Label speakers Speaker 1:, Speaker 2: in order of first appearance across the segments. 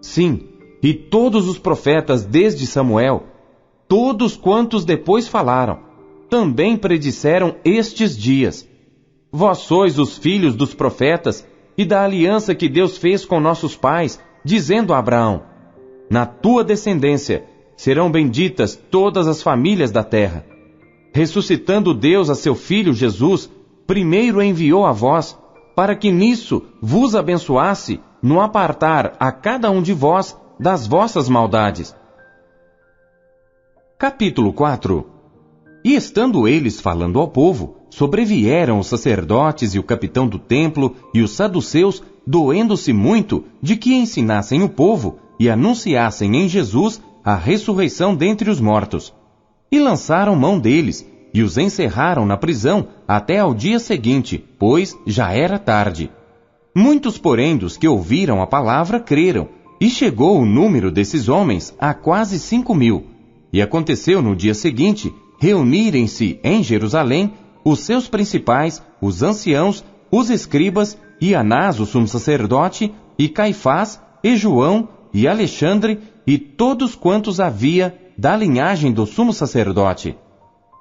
Speaker 1: Sim, e todos os profetas desde Samuel, todos quantos depois falaram, também predisseram estes dias. Vós sois os filhos dos profetas e da aliança que Deus fez com nossos pais, dizendo a Abraão: na tua descendência serão benditas todas as famílias da terra. Ressuscitando Deus a seu Filho Jesus, primeiro enviou a vós, para que nisso vos abençoasse, no apartar a cada um de vós das vossas maldades. Capítulo 4. E estando eles falando ao povo, sobrevieram os sacerdotes e o capitão do templo e os saduceus, doendo-se muito de que ensinassem o povo e anunciassem em Jesus a ressurreição dentre os mortos. E lançaram mão deles, e os encerraram na prisão até ao dia seguinte, pois já era tarde. Muitos, porém, dos que ouviram a palavra creram, e chegou o número desses homens a quase 5.000. E aconteceu no dia seguinte reunirem-se em Jerusalém os seus principais, os anciãos, os escribas, e Anás, o sumo sacerdote, e Caifás, e João, e Alexandre, e todos quantos havia da linhagem do sumo sacerdote.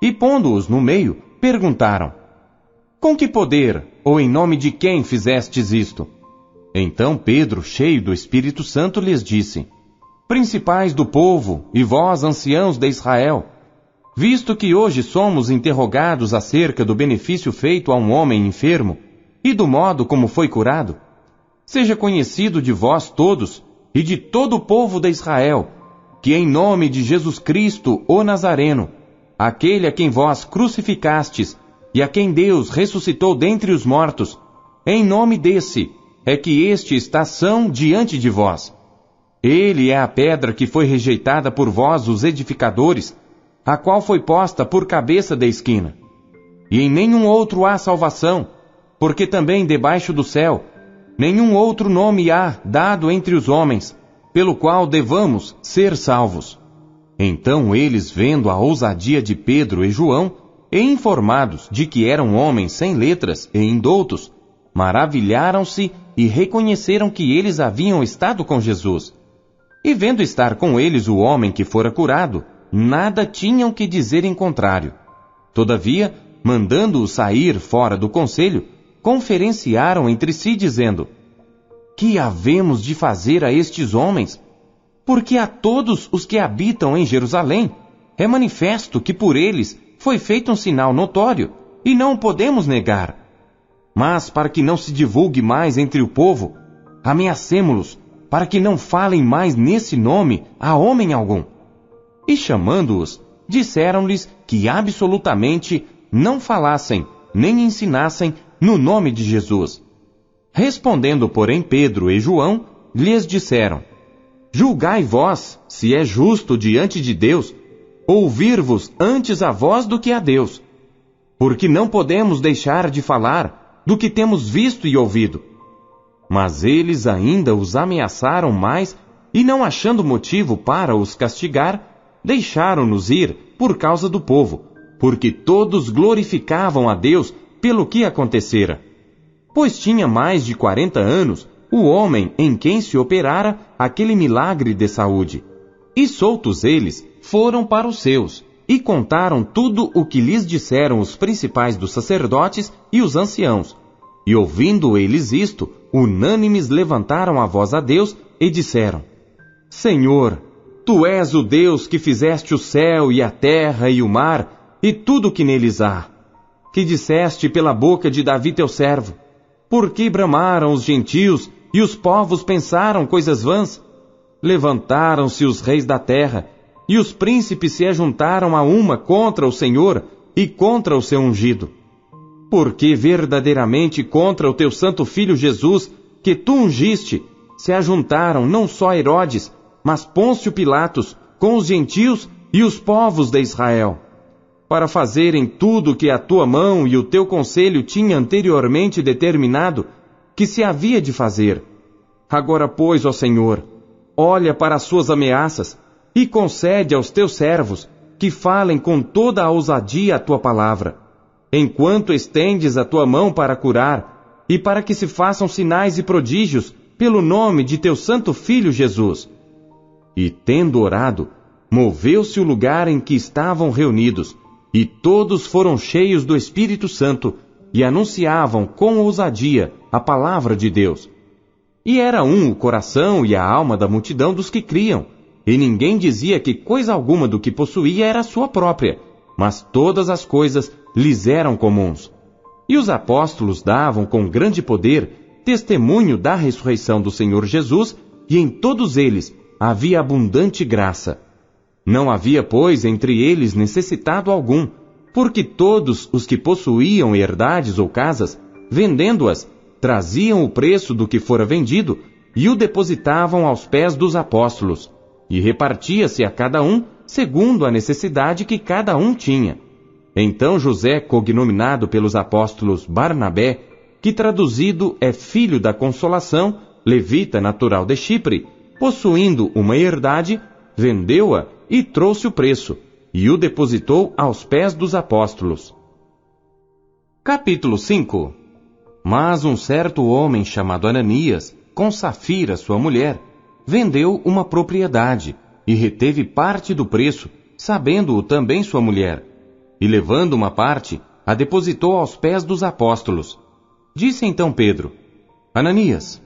Speaker 1: E pondo-os no meio, perguntaram: com que poder, ou em nome de quem fizestes isto? Então Pedro, cheio do Espírito Santo, lhes disse: principais do povo, e vós, anciãos de Israel, visto que hoje somos interrogados acerca do benefício feito a um homem enfermo, e do modo como foi curado, seja conhecido de vós todos, e de todo o povo de Israel, que em nome de Jesus Cristo, o Nazareno, aquele a quem vós crucificastes, e a quem Deus ressuscitou dentre os mortos, em nome desse é que este está são diante de vós. Ele é a pedra que foi rejeitada por vós, os edificadores, a qual foi posta por cabeça da esquina. E em nenhum outro há salvação, porque também debaixo do céu nenhum outro nome há dado entre os homens, pelo qual devamos ser salvos. Então eles, vendo a ousadia de Pedro e João, e informados de que eram homens sem letras e indoutos, maravilharam-se e reconheceram que eles haviam estado com Jesus. E vendo estar com eles o homem que fora curado, nada tinham que dizer em contrário. Todavia, mandando-o sair fora do conselho, conferenciaram entre si, dizendo: que havemos de fazer a estes homens? Porque a todos os que habitam em Jerusalém é manifesto que por eles foi feito um sinal notório, e não o podemos negar. Mas para que não se divulgue mais entre o povo, ameacemo-los, para que não falem mais nesse nome a homem algum. E chamando-os, disseram-lhes que absolutamente não falassem, nem ensinassem no nome de Jesus. Respondendo, porém, Pedro e João, lhes disseram: julgai vós, se é justo diante de Deus, ouvir-vos antes a vós do que a Deus. Porque não podemos deixar de falar do que temos visto e ouvido. Mas eles ainda os ameaçaram mais, e não achando motivo para os castigar, deixaram-nos ir por causa do povo, porque todos glorificavam a Deus pelo que acontecera. Pois tinha mais de 40 anos o homem em quem se operara aquele milagre de saúde. E soltos eles, foram para os seus, e contaram tudo o que lhes disseram os principais dos sacerdotes e os anciãos. E ouvindo eles isto, unânimes levantaram a voz a Deus e disseram: Senhor, Tu és o Deus que fizeste o céu e a terra e o mar e tudo o que neles há, que disseste pela boca de Davi teu servo: por que bramaram os gentios e os povos pensaram coisas vãs? Levantaram-se os reis da terra, e os príncipes se ajuntaram a uma contra o Senhor e contra o seu ungido. Porque verdadeiramente contra o teu santo Filho Jesus, que tu ungiste, se ajuntaram não só Herodes, mas Pôncio Pilatos, com os gentios e os povos de Israel, para fazerem tudo o que a tua mão e o teu conselho tinha anteriormente determinado que se havia de fazer. Agora, pois, ó Senhor, olha para as suas ameaças e concede aos teus servos que falem com toda a ousadia a tua palavra, enquanto estendes a tua mão para curar, e para que se façam sinais e prodígios pelo nome de teu santo Filho Jesus. E tendo orado, moveu-se o lugar em que estavam reunidos, e todos foram cheios do Espírito Santo, e anunciavam com ousadia a palavra de Deus. E era um o coração e a alma da multidão dos que criam, e ninguém dizia que coisa alguma do que possuía era sua própria, mas todas as coisas lhes eram comuns. E os apóstolos davam com grande poder testemunho da ressurreição do Senhor Jesus, e em todos eles havia abundante graça. Não havia, pois, entre eles necessitado algum, porque todos os que possuíam herdades ou casas, vendendo-as, traziam o preço do que fora vendido e o depositavam aos pés dos apóstolos, e repartia-se a cada um segundo a necessidade que cada um tinha. Então José, cognominado pelos apóstolos Barnabé, que traduzido é filho da consolação, levita natural de Chipre, possuindo uma herdade, vendeu-a e trouxe o preço, e o depositou aos pés dos apóstolos. Capítulo 5. Mas um certo homem chamado Ananias, com Safira sua mulher, vendeu uma propriedade, e reteve parte do preço, sabendo-o também sua mulher. E levando uma parte, a depositou aos pés dos apóstolos. Disse então Pedro: Ananias,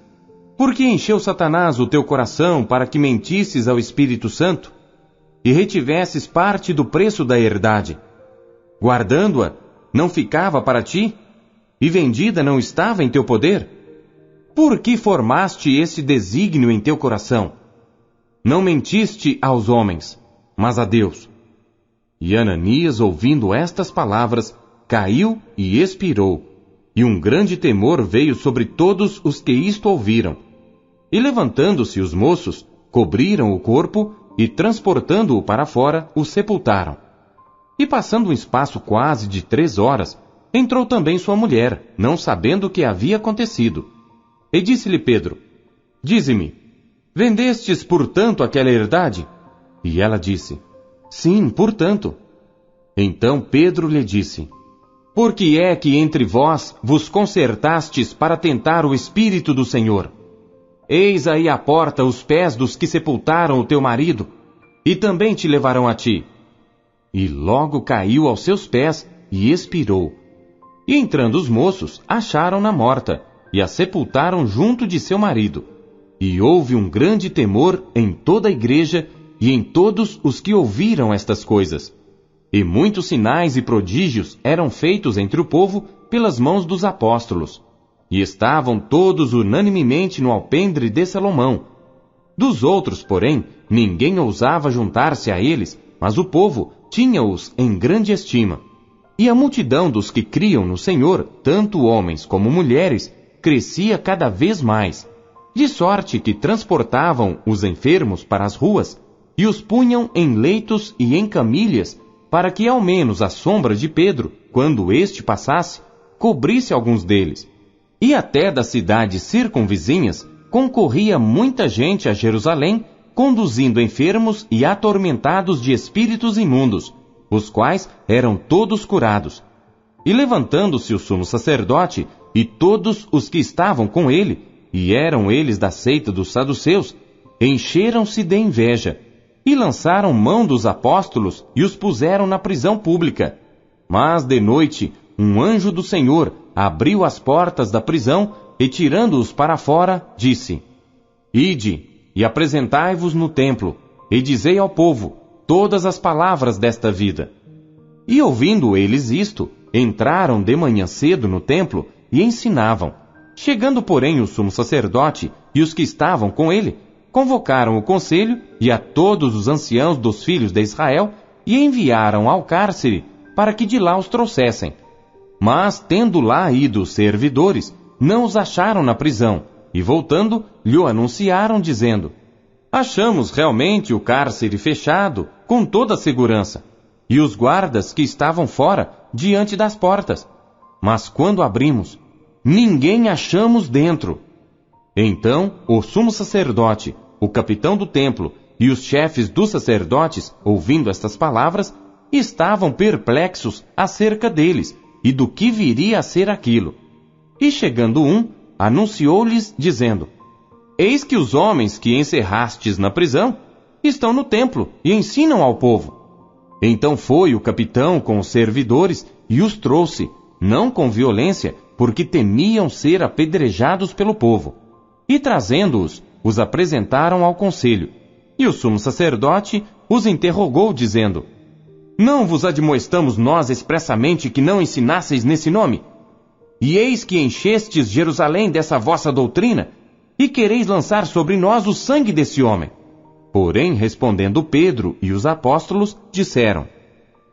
Speaker 1: por que encheu Satanás o teu coração para que mentisses ao Espírito Santo e retivesses parte do preço da herdade? Guardando-a, não ficava para ti? E vendida não estava em teu poder? Por que formaste esse desígnio em teu coração? Não mentiste aos homens, mas a Deus. E Ananias, ouvindo estas palavras, caiu e expirou, e um grande temor veio sobre todos os que isto ouviram. E levantando-se os moços, cobriram o corpo, e transportando-o para fora, o sepultaram. E passando um espaço quase de 3 horas, entrou também sua mulher, não sabendo o que havia acontecido. E disse-lhe Pedro: Dize-me, vendestes portanto aquela herdade? E ela disse: Sim, portanto. Então Pedro lhe disse: Por que é que entre vós vos concertastes para tentar o Espírito do Senhor? Eis aí à porta os pés dos que sepultaram o teu marido, e também te levarão a ti. E logo caiu aos seus pés e expirou. E entrando os moços, acharam-na morta, e a sepultaram junto de seu marido. E houve um grande temor em toda a igreja e em todos os que ouviram estas coisas. E muitos sinais e prodígios eram feitos entre o povo pelas mãos dos apóstolos. E estavam todos unanimemente no alpendre de Salomão. Dos outros, porém, ninguém ousava juntar-se a eles, mas o povo tinha-os em grande estima. E a multidão dos que criam no Senhor, tanto homens como mulheres, crescia cada vez mais, de sorte que transportavam os enfermos para as ruas e os punham em leitos e em camilhas, para que ao menos a sombra de Pedro, quando este passasse, cobrisse alguns deles. E até das cidades circunvizinhas concorria muita gente a Jerusalém, conduzindo enfermos e atormentados de espíritos imundos, os quais eram todos curados. E levantando-se o sumo sacerdote e todos os que estavam com ele, e eram eles da seita dos saduceus, encheram-se de inveja, e lançaram mão dos apóstolos e os puseram na prisão pública. Mas de noite, um anjo do Senhor abriu as portas da prisão e, tirando-os para fora, disse: Ide e apresentai-vos no templo, e dizei ao povo todas as palavras desta vida. E ouvindo eles isto, entraram de manhã cedo no templo e ensinavam. Chegando, porém, o sumo sacerdote e os que estavam com ele, convocaram o conselho e a todos os anciãos dos filhos de Israel e enviaram ao cárcere para que de lá os trouxessem. Mas, tendo lá ido os servidores, não os acharam na prisão, e voltando, lhe anunciaram, dizendo: Achamos realmente o cárcere fechado, com toda a segurança, e os guardas que estavam fora, diante das portas. Mas quando abrimos, ninguém achamos dentro. Então o sumo sacerdote, o capitão do templo e os chefes dos sacerdotes, ouvindo estas palavras, estavam perplexos acerca deles e do que viria a ser aquilo. E chegando um, anunciou-lhes, dizendo: Eis que os homens que encerrastes na prisão estão no templo e ensinam ao povo. Então foi o capitão com os servidores e os trouxe, não com violência, porque temiam ser apedrejados pelo povo. E trazendo-os, os apresentaram ao conselho. E o sumo sacerdote os interrogou, dizendo: Não vos admoestamos nós expressamente que não ensinasseis nesse nome? E eis que enchestes Jerusalém dessa vossa doutrina, e quereis lançar sobre nós o sangue desse homem. Porém, respondendo Pedro e os apóstolos, disseram: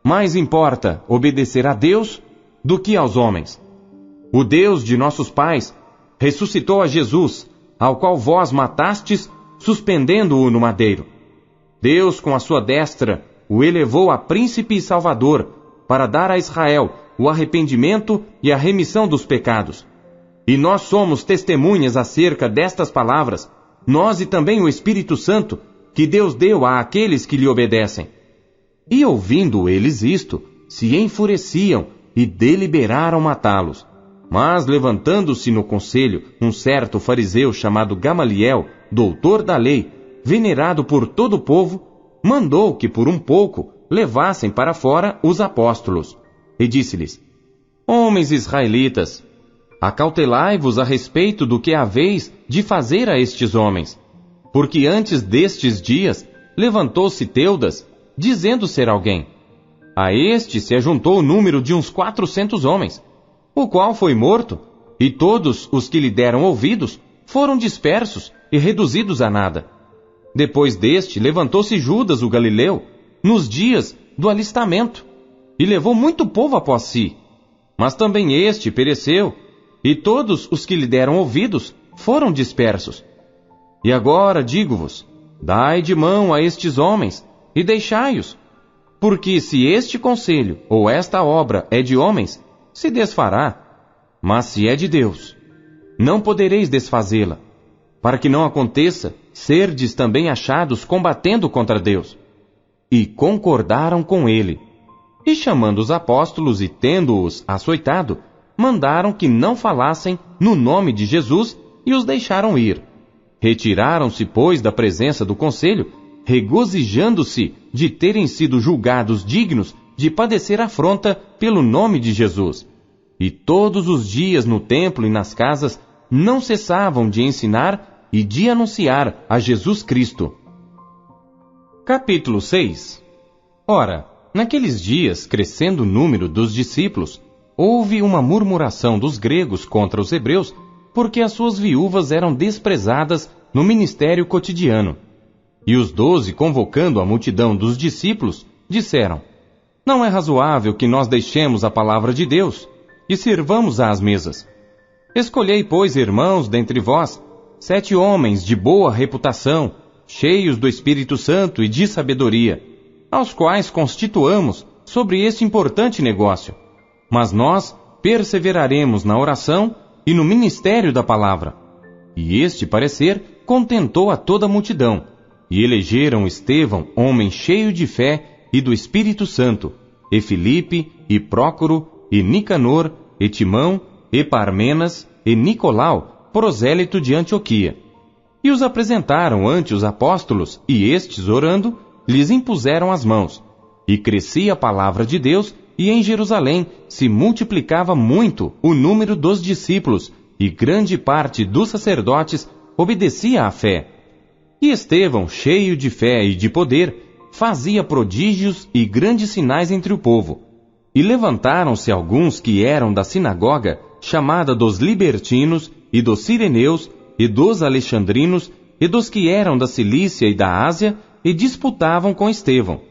Speaker 1: Mais importa obedecer a Deus do que aos homens. O Deus de nossos pais ressuscitou a Jesus, ao qual vós matastes, suspendendo-o no madeiro. Deus, com a sua destra, o elevou a príncipe e salvador, para dar a Israel o arrependimento e a remissão dos pecados. E nós somos testemunhas acerca destas palavras, nós e também o Espírito Santo, que Deus deu a aqueles que lhe obedecem. E ouvindo eles isto, se enfureciam e deliberaram matá-los. Mas, levantando-se no conselho, um certo fariseu chamado Gamaliel, doutor da lei, venerado por todo o povo, mandou que por um pouco levassem para fora os apóstolos. E disse-lhes: Homens israelitas, acautelai-vos a respeito do que haveis de fazer a estes homens. Porque antes destes dias levantou-se Teudas, dizendo ser alguém. A este se ajuntou o número de uns 400 homens, o qual foi morto, e todos os que lhe deram ouvidos foram dispersos e reduzidos a nada. Depois deste, levantou-se Judas o Galileu, nos dias do alistamento, e levou muito povo após si. Mas também este pereceu, e todos os que lhe deram ouvidos foram dispersos. E agora digo-vos, dai de mão a estes homens, e deixai-os. Porque se este conselho, ou esta obra é de homens, se desfará. Mas se é de Deus, não podereis desfazê-la, para que não aconteça serdes também achados combatendo contra Deus. E concordaram com ele. E chamando os apóstolos e tendo-os açoitado, mandaram que não falassem no nome de Jesus e os deixaram ir. Retiraram-se, pois, da presença do conselho, regozijando-se de terem sido julgados dignos de padecer afronta pelo nome de Jesus. E todos os dias no templo e nas casas não cessavam de ensinar e de anunciar a Jesus Cristo. Capítulo 6. Ora, naqueles dias, crescendo o número dos discípulos, houve uma murmuração dos gregos contra os hebreus, porque as suas viúvas eram desprezadas no ministério cotidiano. E os 12, convocando a multidão dos discípulos, disseram: Não é razoável que nós deixemos a palavra de Deus e sirvamos às mesas. Escolhei, pois, irmãos, dentre vós, 7 homens de boa reputação, cheios do Espírito Santo e de sabedoria, aos quais constituamos sobre este importante negócio. Mas nós perseveraremos na oração e no ministério da palavra. E este parecer contentou a toda a multidão, e elegeram Estevão, homem cheio de fé e do Espírito Santo, e Filipe, e Prócoro, e Nicanor, e Timão, e Parmenas, e Nicolau, prosélito de Antioquia. E os apresentaram ante os apóstolos, e estes, orando, lhes impuseram as mãos. E crescia a palavra de Deus, e em Jerusalém se multiplicava muito o número dos discípulos, e grande parte dos sacerdotes obedecia à fé. E Estevão, cheio de fé e de poder, fazia prodígios e grandes sinais entre o povo. E levantaram-se alguns que eram da sinagoga, chamada dos libertinos, e dos sireneus, e dos alexandrinos, e dos que eram da Cilícia e da Ásia, e disputavam com Estevão.